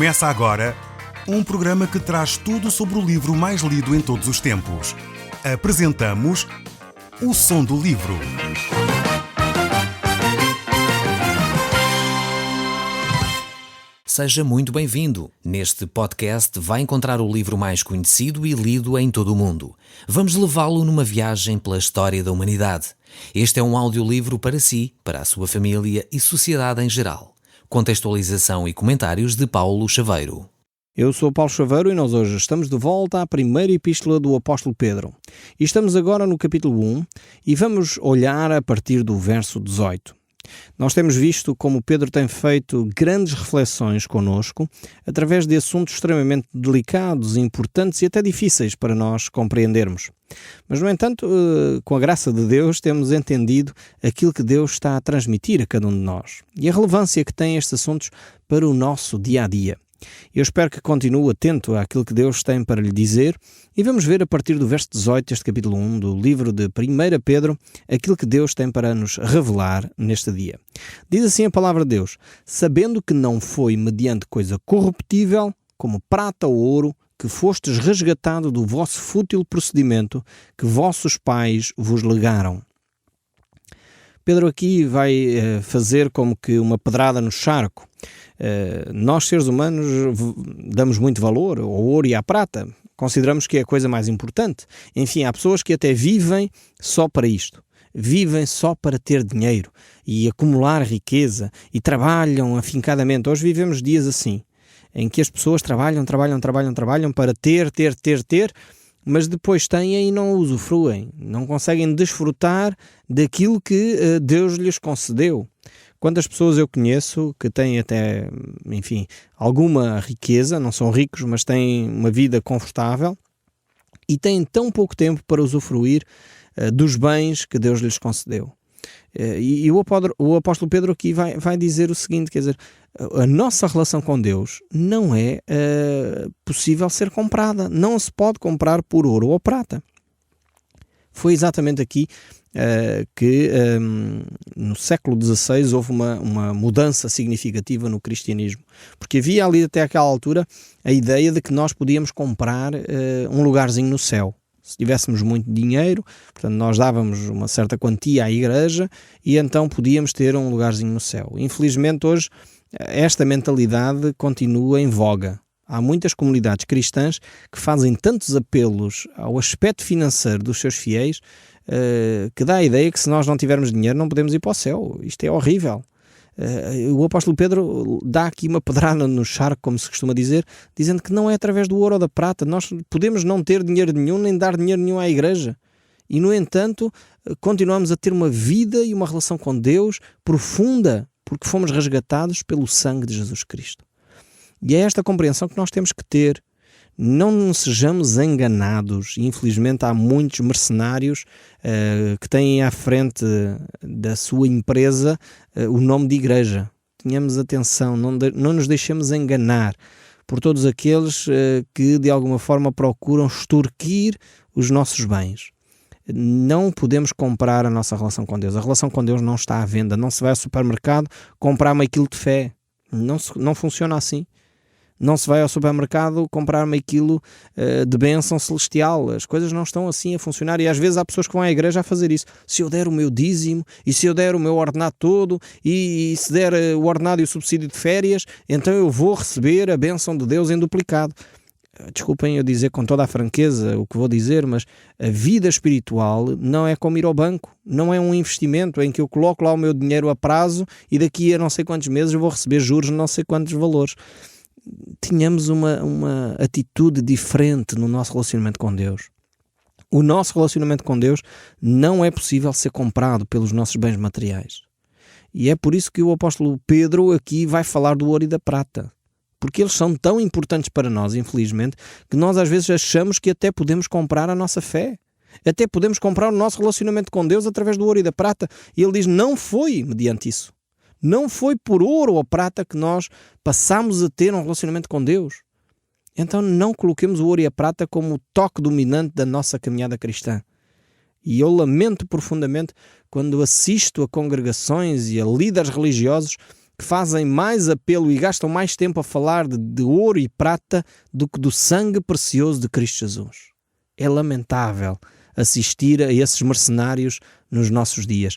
Começa agora um programa que traz tudo sobre o livro mais lido em todos os tempos. Apresentamos O Som do Livro. Seja muito bem-vindo. Neste podcast vai encontrar o livro mais conhecido e lido em todo o mundo. Vamos levá-lo numa viagem pela história da humanidade. Este é um audiolivro para si, para a sua família e sociedade em geral. Contextualização e comentários de Paulo Chaveiro. Eu sou Paulo Chaveiro e nós hoje estamos de volta à primeira epístola do apóstolo Pedro. E estamos agora no capítulo 1 e vamos olhar a partir do verso 18. Nós temos visto como Pedro tem feito grandes reflexões connosco através de assuntos extremamente delicados, importantes e até difíceis para nós compreendermos. Mas, no entanto, com a graça de Deus, temos entendido aquilo que Deus está a transmitir a cada um de nós e a relevância que têm estes assuntos para o nosso dia-a-dia. Eu espero que continue atento àquilo que Deus tem para lhe dizer e vamos ver a partir do verso 18 deste capítulo 1 do livro de 1 Pedro aquilo que Deus tem para nos revelar neste dia. Diz assim a palavra de Deus: sabendo que não foi mediante coisa corruptível, como prata ou ouro, que fostes resgatado do vosso fútil procedimento que vossos pais vos legaram. Pedro aqui vai fazer como que uma pedrada no charco. Nós, seres humanos, damos muito valor ao ouro e à prata. Consideramos que é a coisa mais importante. Enfim, há pessoas que até vivem só para isto. Vivem só para ter dinheiro e acumular riqueza e trabalham afincadamente. Hoje vivemos dias assim, em que as pessoas trabalham para ter, mas depois têm e não usufruem, não conseguem desfrutar daquilo que Deus lhes concedeu. Quantas pessoas eu conheço que têm até, enfim, alguma riqueza, não são ricos, mas têm uma vida confortável e têm tão pouco tempo para usufruir dos bens que Deus lhes concedeu. E o apóstolo Pedro aqui vai dizer o seguinte, quer dizer, a nossa relação com Deus não é possível ser comprada, não se pode comprar por ouro ou prata. Foi exatamente aqui que no século XVI houve uma mudança significativa no cristianismo, porque havia ali até aquela altura a ideia de que nós podíamos comprar um lugarzinho no céu. Se tivéssemos muito dinheiro, portanto, nós dávamos uma certa quantia à igreja e então podíamos ter um lugarzinho no céu. Infelizmente, hoje, esta mentalidade continua em voga. Há muitas comunidades cristãs que fazem tantos apelos ao aspecto financeiro dos seus fiéis que dá a ideia que se nós não tivermos dinheiro não podemos ir para o céu. Isto é horrível. O apóstolo Pedro dá aqui uma pedrada no charco, como se costuma dizer, dizendo que não é através do ouro ou da prata. Nós podemos não ter dinheiro nenhum, nem dar dinheiro nenhum à igreja. E, no entanto, continuamos a ter uma vida e uma relação com Deus profunda, porque fomos resgatados pelo sangue de Jesus Cristo. E é esta compreensão que nós temos que ter. Não sejamos enganados. Infelizmente há muitos mercenários que têm à frente da sua empresa o nome de igreja. Tenhamos atenção, não nos deixemos enganar por todos aqueles que de alguma forma procuram extorquir os nossos bens. Não podemos comprar a nossa relação com Deus. A relação com Deus não está à venda. Não se vai ao supermercado comprar meio quilo de fé. Não funciona assim. Não se vai ao supermercado comprar meio quilo de bênção celestial. As coisas não estão assim a funcionar e às vezes há pessoas que vão à igreja a fazer isso. Se eu der o meu dízimo e se eu der o meu ordenado todo e se der o ordenado e o subsídio de férias, então eu vou receber a bênção de Deus em duplicado. Desculpem eu dizer com toda a franqueza o que vou dizer, mas a vida espiritual não é como ir ao banco. Não é um investimento em que eu coloco lá o meu dinheiro a prazo e daqui a não sei quantos meses eu vou receber juros de não sei quantos valores. Tenhamos uma atitude diferente no nosso relacionamento com Deus. O nosso relacionamento com Deus não é possível ser comprado pelos nossos bens materiais. E é por isso que o apóstolo Pedro aqui vai falar do ouro e da prata. Porque eles são tão importantes para nós, infelizmente, que nós às vezes achamos que até podemos comprar a nossa fé. Até podemos comprar o nosso relacionamento com Deus através do ouro e da prata. E ele diz, não foi mediante isso. Não foi por ouro ou prata que nós passamos a ter um relacionamento com Deus. Então não coloquemos o ouro e a prata como o toque dominante da nossa caminhada cristã. E eu lamento profundamente quando assisto a congregações e a líderes religiosos que fazem mais apelo e gastam mais tempo a falar de ouro e prata do que do sangue precioso de Cristo Jesus. É lamentável assistir a esses mercenários nos nossos dias.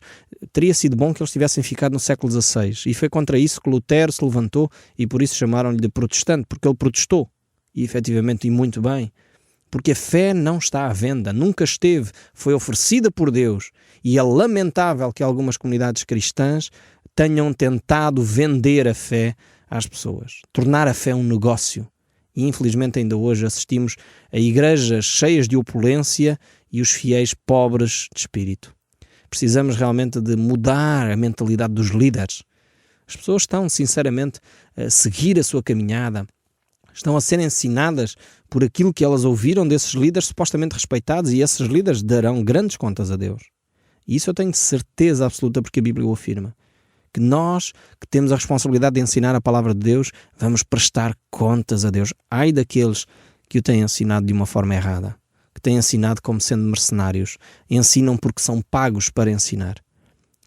Teria sido bom que eles tivessem ficado no século XVI, e foi contra isso que Lutero se levantou, e por isso chamaram-lhe de protestante, porque ele protestou, e efetivamente, e muito bem, porque a fé não está à venda, nunca esteve, foi oferecida por Deus, e é lamentável que algumas comunidades cristãs tenham tentado vender a fé às pessoas, tornar a fé um negócio. E infelizmente ainda hoje assistimos a igrejas cheias de opulência e os fiéis pobres de espírito. Precisamos realmente de mudar a mentalidade dos líderes. As pessoas estão, sinceramente, a seguir a sua caminhada, estão a ser ensinadas por aquilo que elas ouviram desses líderes supostamente respeitados, e esses líderes darão grandes contas a Deus. E isso eu tenho certeza absoluta, porque a Bíblia o afirma. Que nós, que temos a responsabilidade de ensinar a palavra de Deus, vamos prestar contas a Deus. Ai daqueles que o têm ensinado de uma forma errada, que têm ensinado como sendo mercenários, ensinam porque são pagos para ensinar.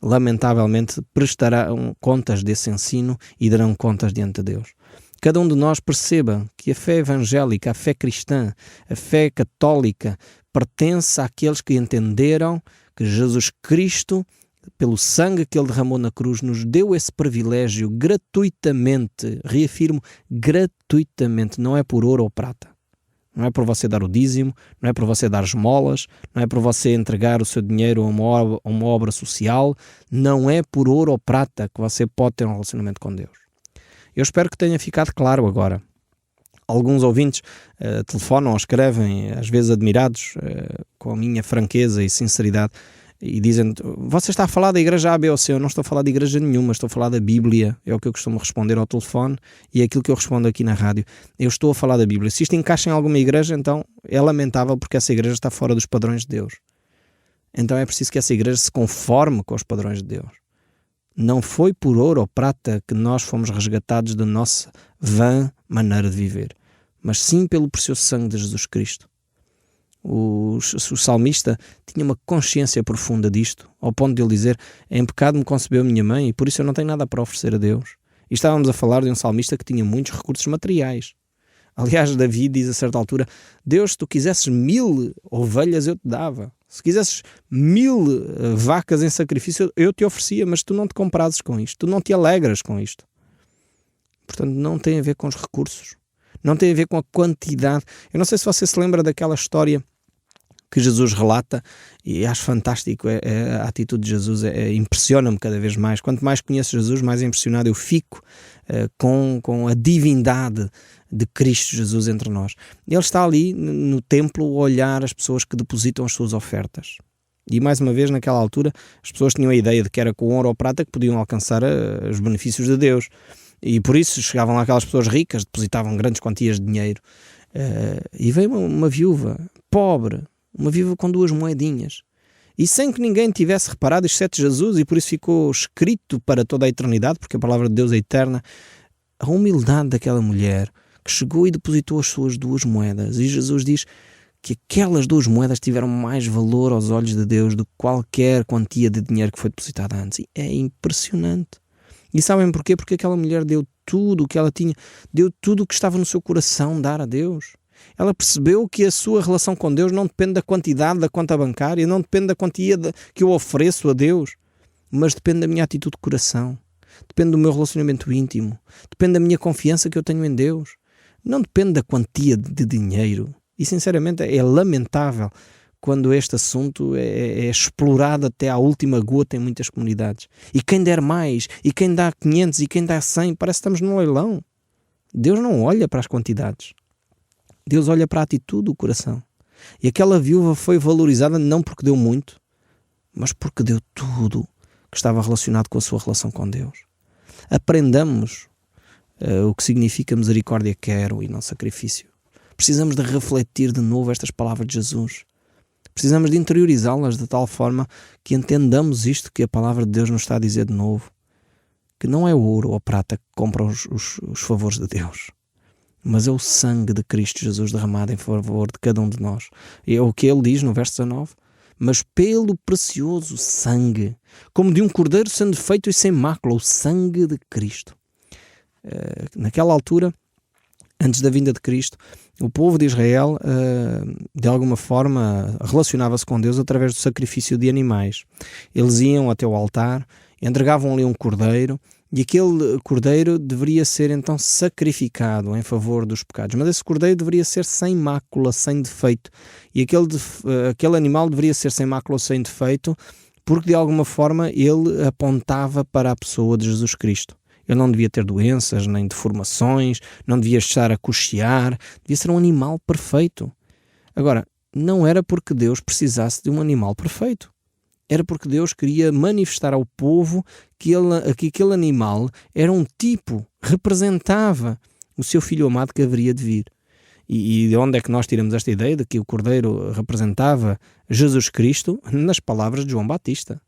Lamentavelmente prestarão contas desse ensino e darão contas diante de Deus. Cada um de nós perceba que a fé evangélica, a fé cristã, a fé católica pertence àqueles que entenderam que Jesus Cristo, pelo sangue que Ele derramou na cruz, nos deu esse privilégio gratuitamente. Reafirmo, gratuitamente. Não é por ouro ou prata. Não é por você dar o dízimo, não é por você dar esmolas, não é por você entregar o seu dinheiro a uma obra social. Não é por ouro ou prata que você pode ter um relacionamento com Deus. Eu espero que tenha ficado claro agora. Alguns ouvintes telefonam ou escrevem, às vezes admirados, com a minha franqueza e sinceridade, e dizem: você está a falar da igreja A, B ou C? Eu não estou a falar de igreja nenhuma, estou a falar da Bíblia. É o que eu costumo responder ao telefone e é aquilo que eu respondo aqui na rádio. Eu estou a falar da Bíblia. Se isto encaixa em alguma igreja, então é lamentável, porque essa igreja está fora dos padrões de Deus. Então é preciso que essa igreja se conforme com os padrões de Deus. Não foi por ouro ou prata que nós fomos resgatados da nossa vã maneira de viver, mas sim pelo precioso sangue de Jesus Cristo. O salmista tinha uma consciência profunda disto, ao ponto de ele dizer: em pecado me concebeu minha mãe, e por isso eu não tenho nada para oferecer a Deus. E estávamos a falar de um salmista que tinha muitos recursos materiais. Aliás, Davi diz a certa altura: Deus, se tu quisesses 1000 ovelhas eu te dava, se quisesses 1000 vacas em sacrifício eu te oferecia, mas tu não te comprases com isto, tu não te alegras com isto. Portanto, não tem a ver com os recursos, não tem a ver com a quantidade. Eu não sei se você se lembra daquela história que Jesus relata, e acho fantástico a atitude de Jesus, impressiona-me cada vez mais. Quanto mais conheço Jesus, mais impressionado eu fico com a divindade de Cristo Jesus entre nós. Ele está ali no templo a olhar as pessoas que depositam as suas ofertas. E mais uma vez, naquela altura, as pessoas tinham a ideia de que era com ouro ou prata que podiam alcançar os benefícios de Deus. E por isso chegavam lá aquelas pessoas ricas, depositavam grandes quantias de dinheiro. E veio uma viúva pobre, uma viúva com 2 moedinhas. E sem que ninguém tivesse reparado, exceto Jesus, e por isso ficou escrito para toda a eternidade, porque a palavra de Deus é eterna, a humildade daquela mulher que chegou e depositou as suas 2 moedas. E Jesus diz que aquelas 2 moedas tiveram mais valor aos olhos de Deus do que qualquer quantia de dinheiro que foi depositada antes. E é impressionante. E sabem porquê? Porque aquela mulher deu tudo o que ela tinha, deu tudo o que estava no seu coração dar a Deus. Ela percebeu que a sua relação com Deus não depende da quantidade da conta bancária, não depende da quantia que eu ofereço a Deus, mas depende da minha atitude de coração, depende do meu relacionamento íntimo, depende da minha confiança que eu tenho em Deus, não depende da quantia de dinheiro. E sinceramente é lamentável quando este assunto é explorado até à última gota em muitas comunidades. E quem der mais, e quem dá 500, e quem dá 100, parece que estamos num leilão. Deus não olha para as quantidades. Deus olha para a atitude do coração. E aquela viúva foi valorizada não porque deu muito, mas porque deu tudo que estava relacionado com a sua relação com Deus. Aprendamos o que significa misericórdia quero e não sacrifício. Precisamos de refletir de novo estas palavras de Jesus. Precisamos de interiorizá-las de tal forma que entendamos isto que a palavra de Deus nos está a dizer de novo. Que não é o ouro ou a prata que compram os favores de Deus, mas é o sangue de Cristo Jesus derramado em favor de cada um de nós. É o que ele diz no verso 19. mas pelo precioso sangue, como de um cordeiro sendo feito e sem mácula, o sangue de Cristo. Naquela altura, antes da vinda de Cristo, o povo de Israel, de alguma forma, relacionava-se com Deus através do sacrifício de animais. Eles iam até o altar, entregavam ali um cordeiro, e aquele cordeiro deveria ser então sacrificado em favor dos pecados. Mas esse cordeiro deveria ser sem mácula, sem defeito. E aquele animal deveria ser sem mácula, sem defeito, porque de alguma forma ele apontava para a pessoa de Jesus Cristo. Ele não devia ter doenças, nem deformações, não devia estar a coxear, devia ser um animal perfeito. Agora, não era porque Deus precisasse de um animal perfeito. Era porque Deus queria manifestar ao povo que aquele animal era um tipo, representava o seu Filho amado que haveria de vir. E de onde é que nós tiramos esta ideia de que o cordeiro representava Jesus Cristo? Nas palavras de João Batista.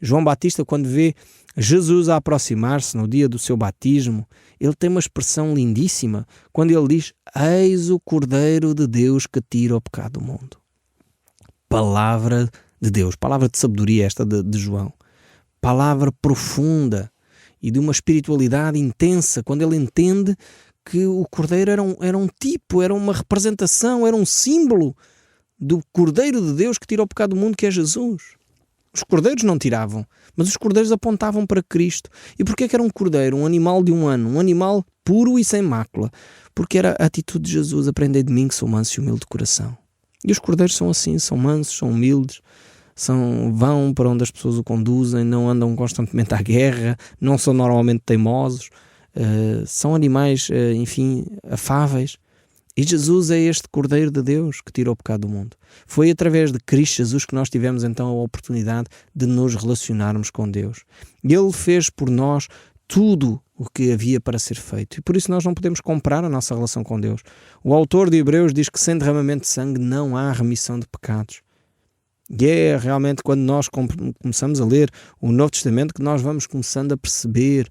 João Batista, quando vê Jesus a aproximar-se no dia do seu batismo, ele tem uma expressão lindíssima, quando ele diz: eis o Cordeiro de Deus que tira o pecado do mundo. Palavra de Deus, palavra de sabedoria esta de João. Palavra profunda e de uma espiritualidade intensa, quando ele entende que o Cordeiro era um tipo, era uma representação, era um símbolo do Cordeiro de Deus que tira o pecado do mundo, que é Jesus. Os cordeiros não tiravam, mas os cordeiros apontavam para Cristo. E porquê que era um cordeiro, um animal de um ano, um animal puro e sem mácula? Porque era a atitude de Jesus: aprendei de mim que sou manso e humilde de coração. E os cordeiros são assim, são mansos, são humildes, vão para onde as pessoas o conduzem, não andam constantemente à guerra, não são normalmente teimosos, são animais, enfim, afáveis. E Jesus é este Cordeiro de Deus que tira o pecado do mundo. Foi através de Cristo Jesus que nós tivemos então a oportunidade de nos relacionarmos com Deus. Ele fez por nós tudo o que havia para ser feito. E por isso nós não podemos comprar a nossa relação com Deus. O autor de Hebreus diz que sem derramamento de sangue não há remissão de pecados. E é realmente quando nós começamos a ler o Novo Testamento que nós vamos começando a perceber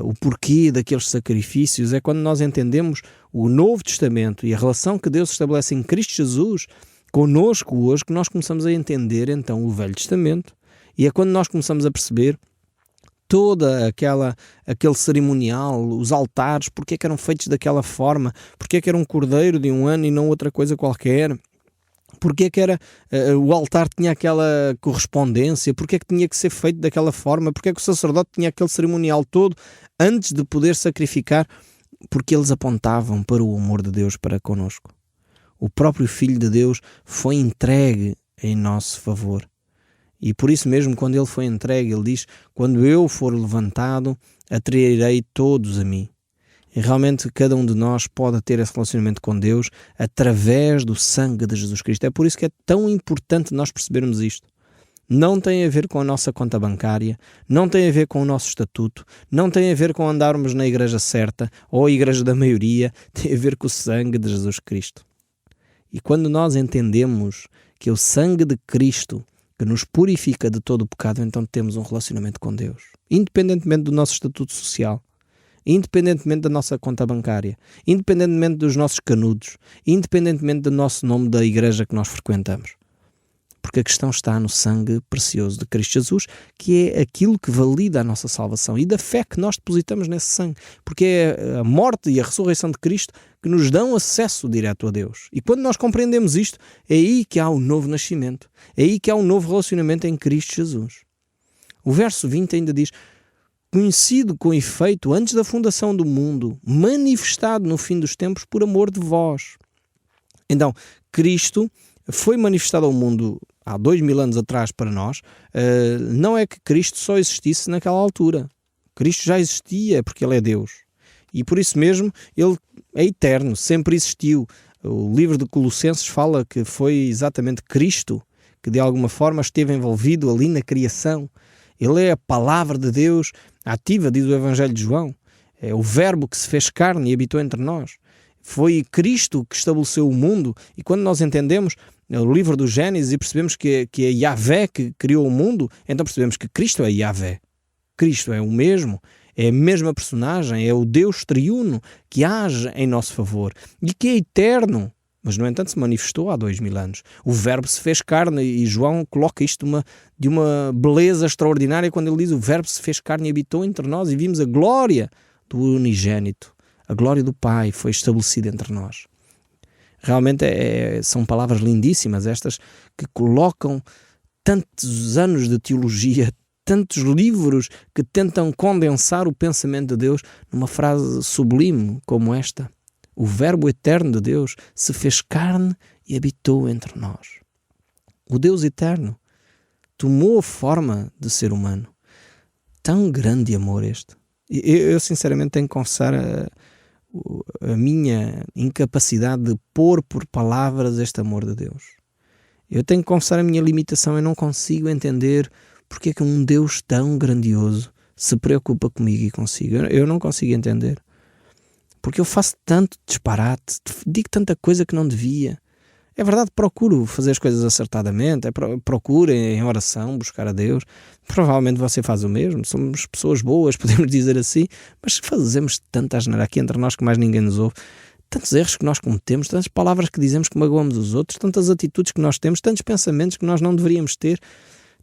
o porquê daqueles sacrifícios. É quando nós entendemos o Novo Testamento e a relação que Deus estabelece em Cristo Jesus conosco hoje, que nós começamos a entender então o Velho Testamento. E é quando nós começamos a perceber toda aquele cerimonial, os altares, porque é que eram feitos daquela forma, porque é que era um cordeiro de um ano e não outra coisa qualquer, porque é que o altar tinha aquela correspondência, porque é que tinha que ser feito daquela forma, porque é que o sacerdote tinha aquele cerimonial todo antes de poder sacrificar, porque eles apontavam para o amor de Deus para connosco. O próprio Filho de Deus foi entregue em nosso favor. E por isso mesmo, quando ele foi entregue, ele diz: quando eu for levantado, atrairei todos a mim. E realmente cada um de nós pode ter esse relacionamento com Deus através do sangue de Jesus Cristo. É por isso que é tão importante nós percebermos isto. Não tem a ver com a nossa conta bancária, não tem a ver com o nosso estatuto, não tem a ver com andarmos na igreja certa ou a igreja da maioria, tem a ver com o sangue de Jesus Cristo. E quando nós entendemos que é o sangue de Cristo que nos purifica de todo o pecado, então temos um relacionamento com Deus, independentemente do nosso estatuto social, independentemente da nossa conta bancária, independentemente dos nossos canudos, independentemente do nosso nome da igreja que nós frequentamos. Porque a questão está no sangue precioso de Cristo Jesus, que é aquilo que valida a nossa salvação e da fé que nós depositamos nesse sangue. Porque é a morte e a ressurreição de Cristo que nos dão acesso direto a Deus. E quando nós compreendemos isto, é aí que há um novo nascimento. É aí que há um novo relacionamento em Cristo Jesus. O verso 20 ainda diz: conhecido com efeito antes da fundação do mundo, manifestado no fim dos tempos por amor de vós. Então, Cristo foi manifestado ao mundo há 2000 anos atrás para nós. Não é que Cristo só existisse naquela altura. Cristo já existia porque Ele é Deus. E por isso mesmo Ele é eterno, sempre existiu. O livro de Colossenses fala que foi exatamente Cristo que de alguma forma esteve envolvido ali na criação. Ele é a palavra de Deus ativa, diz o Evangelho de João. É o verbo que se fez carne e habitou entre nós. Foi Cristo que estabeleceu o mundo. E quando nós entendemos o livro do Gênesis e percebemos que é Yahvé que criou o mundo, então percebemos que Cristo é Yahvé. Cristo é o mesmo, é a mesma personagem, é o Deus triuno que age em nosso favor e que é eterno. mas no entanto se manifestou há 2000 anos. O Verbo se fez carne, e João coloca isto de uma beleza extraordinária quando ele diz: o Verbo se fez carne e habitou entre nós, e vimos a glória do unigênito, a glória do Pai foi estabelecida entre nós. Realmente são palavras lindíssimas estas, que colocam tantos anos de teologia, tantos livros que tentam condensar o pensamento de Deus numa frase sublime como esta: o Verbo eterno de Deus se fez carne e habitou entre nós. O Deus eterno tomou a forma de ser humano. Tão grande amor este. Eu sinceramente tenho que confessar a minha incapacidade de pôr por palavras este amor de Deus. Eu tenho que confessar a minha limitação. Eu não consigo entender porque é que um Deus tão grandioso se preocupa comigo e consigo. Eu não consigo entender. Porque eu faço tanto disparate, digo tanta coisa que não devia. É verdade, procuro fazer as coisas acertadamente, procuro em oração buscar a Deus. Provavelmente você faz o mesmo, somos pessoas boas, podemos dizer assim, mas fazemos tanta asneira aqui entre nós que mais ninguém nos ouve. Tantos erros que nós cometemos, tantas palavras que dizemos que magoamos os outros, tantas atitudes que nós temos, tantos pensamentos que nós não deveríamos ter,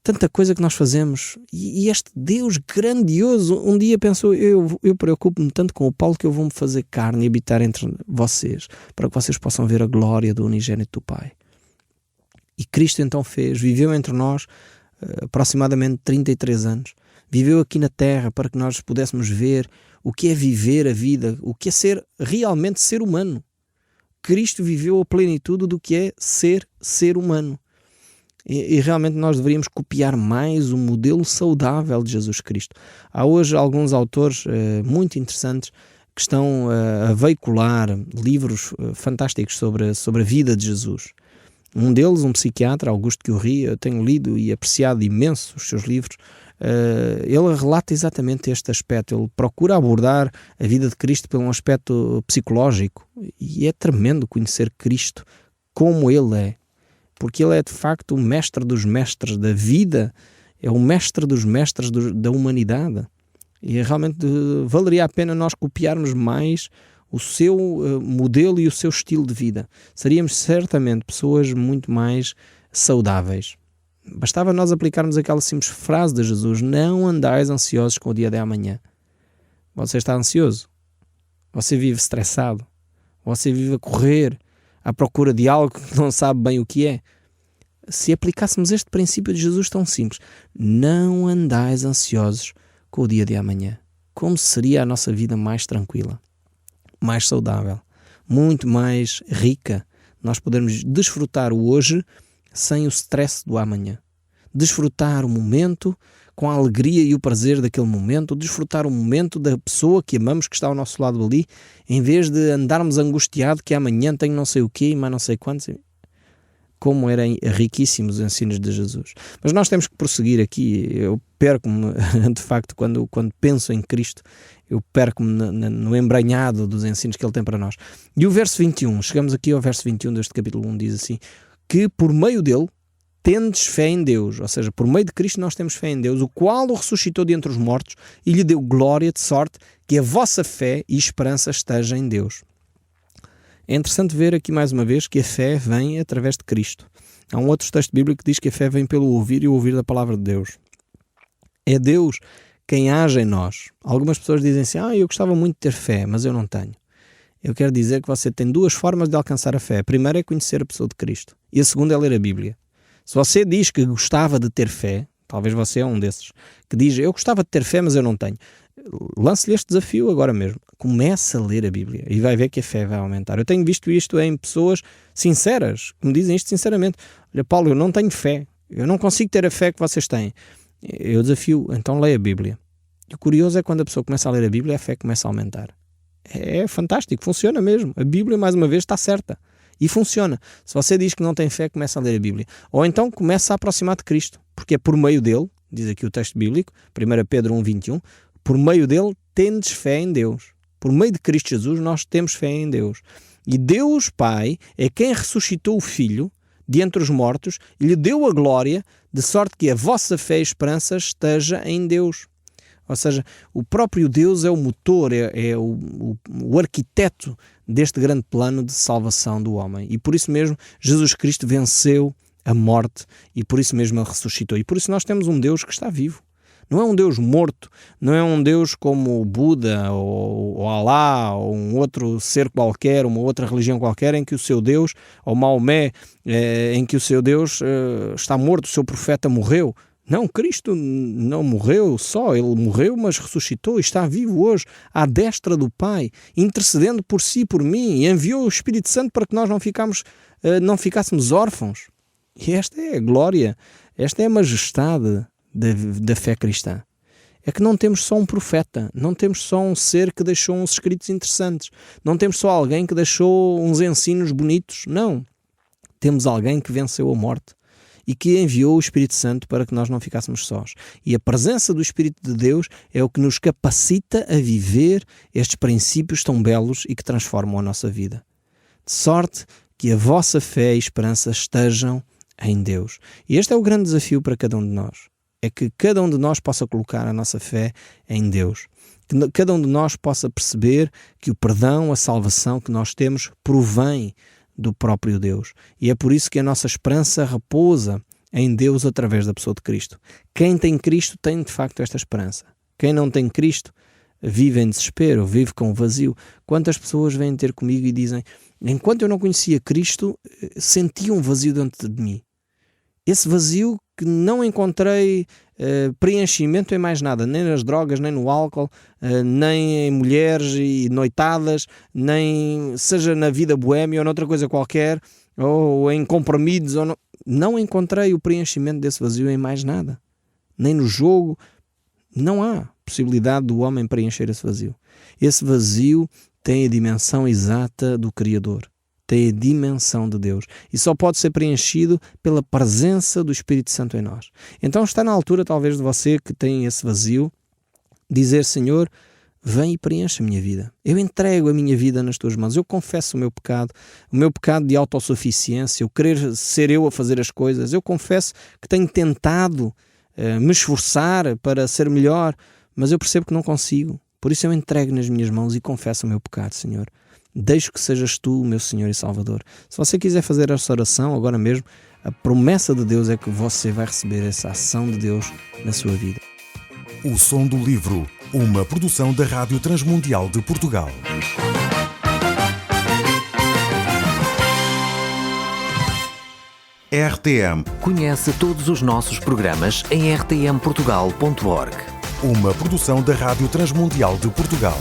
tanta coisa que nós fazemos. E este Deus grandioso, um dia pensou: eu preocupo-me tanto com o Paulo que eu vou-me fazer carne e habitar entre vocês, para que vocês possam ver a glória do unigênito do Pai. E Cristo então viveu entre nós aproximadamente 33 anos. Viveu aqui na terra para que nós pudéssemos ver o que é viver a vida, o que é realmente ser humano. Cristo viveu a plenitude do que é ser humano. E realmente nós deveríamos copiar mais o modelo saudável de Jesus Cristo. Há hoje alguns autores muito interessantes que estão a veicular livros fantásticos sobre a vida de Jesus. Um deles, um psiquiatra, Augusto Curie, eu tenho lido e apreciado imenso os seus livros. Ele relata exatamente este aspecto. Ele procura abordar a vida de Cristo por um aspecto psicológico, e é tremendo conhecer Cristo como Ele é. Porque Ele é de facto o mestre dos mestres da vida, é o mestre dos mestres da humanidade. E realmente valeria a pena nós copiarmos mais o seu modelo e o seu estilo de vida. Seríamos certamente pessoas muito mais saudáveis. Bastava nós aplicarmos aquela simples frase de Jesus: não andais ansiosos com o dia de amanhã. Você está ansioso? Você vive estressado? Você vive a correr à procura de algo que não sabe bem o que é? Se aplicássemos este princípio de Jesus tão simples: não andais ansiosos com o dia de amanhã, como seria a nossa vida mais tranquila, mais saudável, muito mais rica? Nós podermos desfrutar o hoje sem o stress do amanhã, desfrutar o momento com a alegria e o prazer daquele momento, desfrutar o momento da pessoa que amamos, que está ao nosso lado ali, em vez de andarmos angustiado que amanhã tenho não sei o quê e mais não sei quantos. Como eram riquíssimos os ensinos de Jesus. Mas nós temos que prosseguir aqui. Eu perco-me, de facto, quando penso em Cristo, eu perco-me no embranhado dos ensinos que Ele tem para nós. E o verso 21, chegamos aqui ao verso 21 deste capítulo 1, diz assim: que por meio dele tendes fé em Deus. Ou seja, por meio de Cristo nós temos fé em Deus, o qual o ressuscitou de entre os mortos e lhe deu glória, de sorte que a vossa fé e esperança esteja em Deus. É interessante ver aqui mais uma vez que a fé vem através de Cristo. Há um outro texto bíblico que diz que a fé vem pelo ouvir e o ouvir da palavra de Deus. É Deus quem age em nós. Algumas pessoas dizem assim: eu gostava muito de ter fé, mas eu não tenho. Eu quero dizer que você tem duas formas de alcançar a fé. A primeira é conhecer a pessoa de Cristo e a segunda é ler a Bíblia. Se você diz que gostava de ter fé, talvez você é um desses, que diz: eu gostava de ter fé, mas eu não tenho. Lance-lhe este desafio agora mesmo. Comece a ler a Bíblia e vai ver que a fé vai aumentar. Eu tenho visto isto em pessoas sinceras, que me dizem isto sinceramente: olha, Paulo, eu não tenho fé, eu não consigo ter a fé que vocês têm. Eu desafio, então leia a Bíblia. E o curioso é quando a pessoa começa a ler a Bíblia, a fé começa a aumentar. É fantástico, funciona mesmo. A Bíblia, mais uma vez, está certa. E funciona. Se você diz que não tem fé, começa a ler a Bíblia. Ou então começa a aproximar de Cristo, porque é por meio dele, diz aqui o texto bíblico, 1 Pedro 1,21, por meio dele tendes fé em Deus. Por meio de Cristo Jesus nós temos fé em Deus. E Deus Pai é quem ressuscitou o Filho de entre os mortos e lhe deu a glória, de sorte que a vossa fé e esperança esteja em Deus. Ou seja, o próprio Deus é o motor, é o arquiteto deste grande plano de salvação do homem. E por isso mesmo Jesus Cristo venceu a morte e por isso mesmo ele ressuscitou. E por isso nós temos um Deus que está vivo. Não é um Deus morto, não é um Deus como o Buda ou Alá ou um outro ser qualquer, uma outra religião qualquer, em que o seu Deus, ou Maomé, em que o seu Deus está morto, o seu profeta morreu. Não, Cristo não morreu só, ele morreu, mas ressuscitou e está vivo hoje, à destra do Pai, intercedendo por si e por mim, e enviou o Espírito Santo para que nós não ficássemos órfãos. E esta é a glória, esta é a majestade da fé cristã. É que não temos só um profeta, não temos só um ser que deixou uns escritos interessantes, não temos só alguém que deixou uns ensinos bonitos, não. Temos alguém que venceu a morte e que enviou o Espírito Santo para que nós não ficássemos sós. E a presença do Espírito de Deus é o que nos capacita a viver estes princípios tão belos e que transformam a nossa vida. De sorte que a vossa fé e esperança estejam em Deus. E este é o grande desafio para cada um de nós. É que cada um de nós possa colocar a nossa fé em Deus. Que cada um de nós possa perceber que o perdão, a salvação que nós temos provém do próprio Deus. E é por isso que a nossa esperança repousa em Deus através da pessoa de Cristo. Quem tem Cristo tem de facto esta esperança. Quem não tem Cristo vive em desespero, vive com vazio. Quantas pessoas vêm ter comigo e dizem: enquanto eu não conhecia Cristo, sentia um vazio dentro de mim. Esse vazio que não encontrei preenchimento em mais nada, nem nas drogas, nem no álcool, nem em mulheres e noitadas, nem seja na vida boêmia ou noutra coisa qualquer, ou em comprimidos. Não encontrei o preenchimento desse vazio em mais nada. Nem no jogo. Não há possibilidade do homem preencher esse vazio. Esse vazio tem a dimensão exata do Criador. Tem a dimensão de Deus e só pode ser preenchido pela presença do Espírito Santo em nós. Então está na altura, talvez, de você que tem esse vazio, dizer: Senhor, vem e preenche a minha vida. Eu entrego a minha vida nas tuas mãos. Eu confesso o meu pecado de autossuficiência, o querer ser eu a fazer as coisas. Eu confesso que tenho tentado me esforçar para ser melhor, mas eu percebo que não consigo. Por isso eu entrego nas minhas mãos e confesso o meu pecado, Senhor. Deixo que sejas tu o meu Senhor e Salvador. Se você quiser fazer essa oração agora mesmo, a promessa de Deus é que você vai receber essa ação de Deus na sua vida. O Som do Livro, uma produção da Rádio Transmundial de Portugal. RTM. Conhece todos os nossos programas em rtmportugal.org. Uma produção da Rádio Transmundial de Portugal.